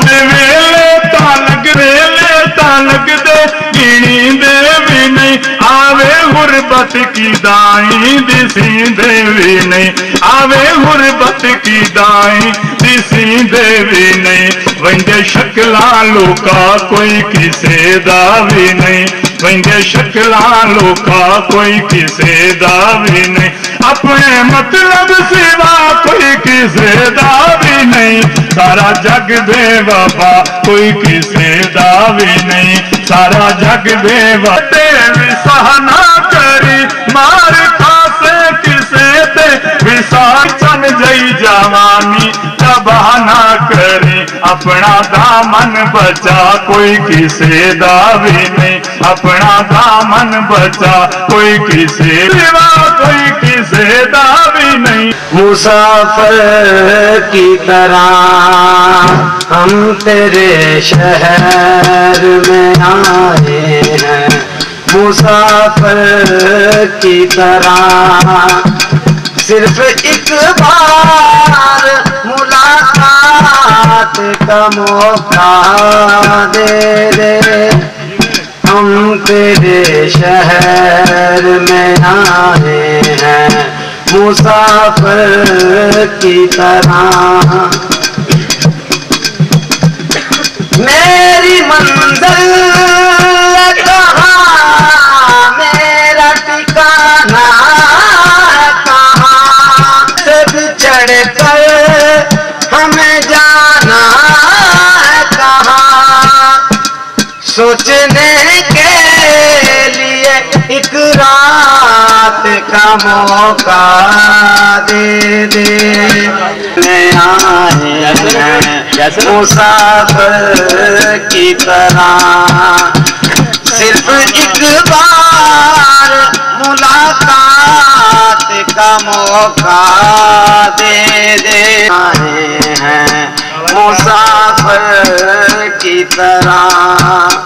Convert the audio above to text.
दे वेले तां लगदे गिणी दे भी नहीं आवे गुरबत की दाई दिसींदे भी नहीं आवे गुरबत की दाई दिसींदे भी नहीं वंदे शक्ला लोका कोई किसे दा भी नहीं वंदे शक्ला लोका कोई किसे दा भी नहीं अपने मतलब सिवा कोई किसे दा भी नहीं सारा जग दे बाबा कोई किसे दा भी नहीं सारा जग दे बाबे विसाना करी मार खासे किसे ते विसार चन जई जवानी तबाह ना करी अपना दामन बचा कोई किसे दा भी नहीं अपना दामन बचा कोई किसे सिवा कोई किसे दा भी नहीं मुसाफिर की तरह हम तेरे शहर में आए हैं मुसाफिर की तरह सिर्फ एक बार मुलाकात का मौका दे दे हम तेरे शहर में आए हैं मुसाफिर की तरह मेरी मंजिल कहाँ मेरा ठिकाना कहाँ से बिछड़ कर हमें जाना है कहाँ सोचने के लिए एक रात का मौका दे दे आए हैं मुसाफिर की तरह सिर्फ एक बार मुलाकात का मौका दे दे आए हैं मुसाफिर की तरह